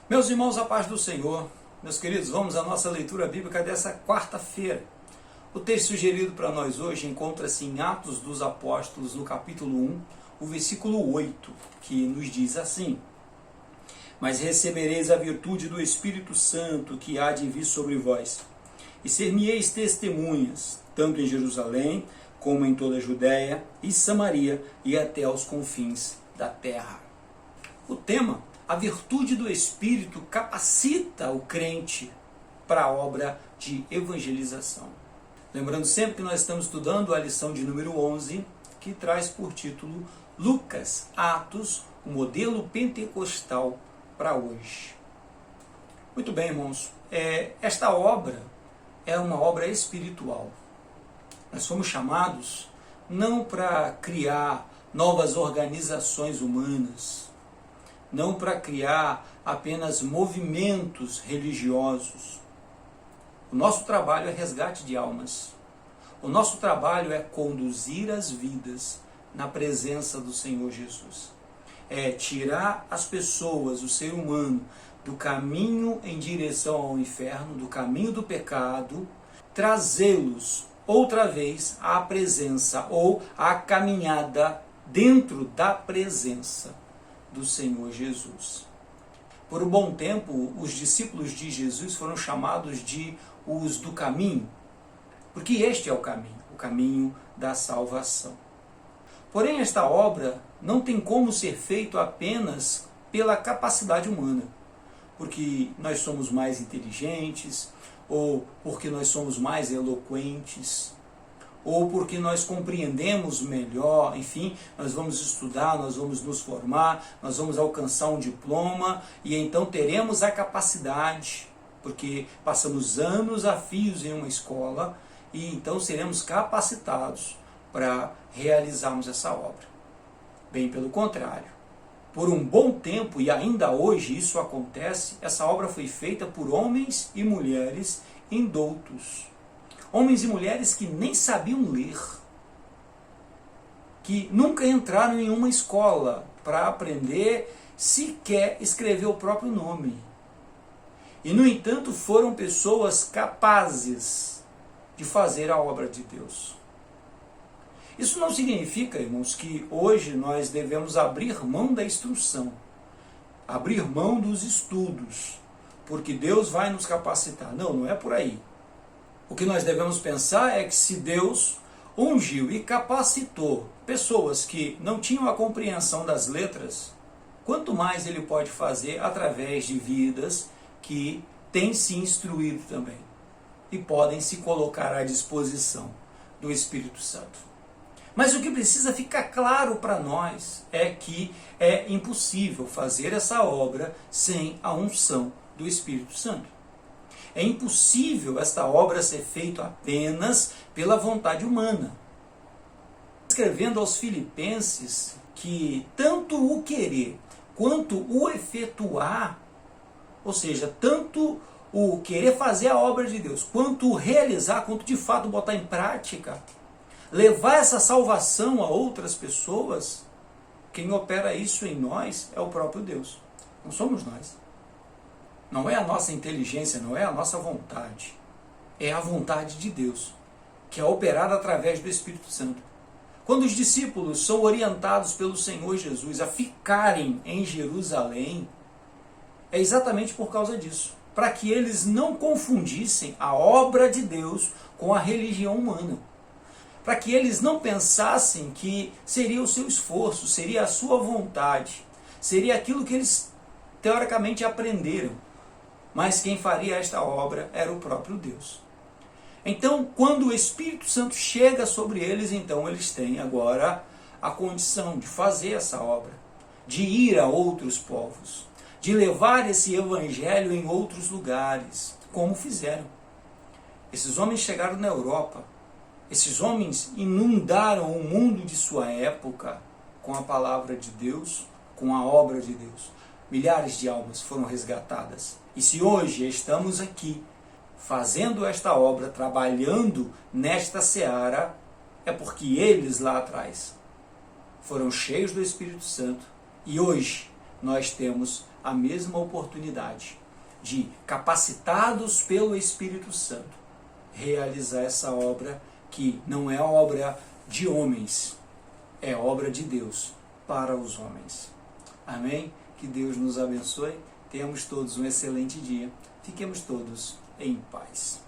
Meus irmãos, a paz do Senhor, meus queridos, vamos à nossa leitura bíblica dessa quarta-feira. O texto sugerido para nós hoje encontra-se em Atos dos Apóstolos, no capítulo 1, o versículo 8, que nos diz assim: Mas recebereis a virtude do Espírito Santo que há de vir sobre vós, e ser-me-eis testemunhas, tanto em Jerusalém, como em toda a Judéia e Samaria, e até aos confins da terra. O tema: a virtude do Espírito capacita o crente para a obra de evangelização. Lembrando sempre que nós estamos estudando a lição de número 11, que traz por título Lucas, Atos, o modelo pentecostal para hoje. Muito bem, irmãos, esta obra é uma obra espiritual. Nós fomos chamados não para criar novas organizações humanas, não para criar apenas movimentos religiosos. O nosso trabalho é resgate de almas. O nosso trabalho é conduzir as vidas na presença do Senhor Jesus. É tirar as pessoas, o ser humano, do caminho em direção ao inferno, do caminho do pecado, trazê-los outra vez à presença ou à caminhada dentro da presença do Senhor Jesus. Por um bom tempo, os discípulos de Jesus foram chamados de os do caminho, porque este é o caminho da salvação. Porém, esta obra não tem como ser feita apenas pela capacidade humana, porque nós somos mais inteligentes, ou porque nós somos mais eloquentes, ou porque nós compreendemos melhor, enfim, nós vamos estudar, nós vamos nos formar, nós vamos alcançar um diploma, e então teremos a capacidade, porque passamos anos a fios em uma escola, e então seremos capacitados para realizarmos essa obra. Bem pelo contrário, por um bom tempo, e ainda hoje isso acontece, essa obra foi feita por homens e mulheres indoutos. Homens e mulheres que nem sabiam ler, que nunca entraram em uma escola para aprender sequer escrever o próprio nome. E, no entanto, foram pessoas capazes de fazer a obra de Deus. Isso não significa, irmãos, que hoje nós devemos abrir mão da instrução, abrir mão dos estudos, porque Deus vai nos capacitar. Não, não é por aí. O que nós devemos pensar é que se Deus ungiu e capacitou pessoas que não tinham a compreensão das letras, quanto mais Ele pode fazer através de vidas que têm se instruído também e podem se colocar à disposição do Espírito Santo. Mas o que precisa ficar claro para nós é que é impossível fazer essa obra sem a unção do Espírito Santo. É impossível esta obra ser feita apenas pela vontade humana. Escrevendo aos Filipenses que tanto o querer quanto o efetuar, ou seja, tanto o querer fazer a obra de Deus, quanto o realizar, quanto de fato botar em prática, levar essa salvação a outras pessoas, quem opera isso em nós é o próprio Deus, não somos nós. Não é a nossa inteligência, não é a nossa vontade. É a vontade de Deus, que é operada através do Espírito Santo. Quando os discípulos são orientados pelo Senhor Jesus a ficarem em Jerusalém, é exatamente por causa disso, para que eles não confundissem a obra de Deus com a religião humana. Para que eles não pensassem que seria o seu esforço, seria a sua vontade, seria aquilo que eles teoricamente aprenderam. Mas quem faria esta obra era o próprio Deus. Então, quando o Espírito Santo chega sobre eles, então eles têm agora a condição de fazer essa obra, de ir a outros povos, de levar esse evangelho em outros lugares, como fizeram. Esses homens chegaram na Europa, esses homens inundaram o mundo de sua época com a palavra de Deus, com a obra de Deus. Milhares de almas foram resgatadas. E se hoje estamos aqui fazendo esta obra, trabalhando nesta seara, é porque eles lá atrás foram cheios do Espírito Santo e hoje nós temos a mesma oportunidade de, capacitados pelo Espírito Santo, realizar essa obra que não é obra de homens, é obra de Deus para os homens. Amém? Que Deus nos abençoe. Tenhamos todos um excelente dia. Fiquemos todos em paz.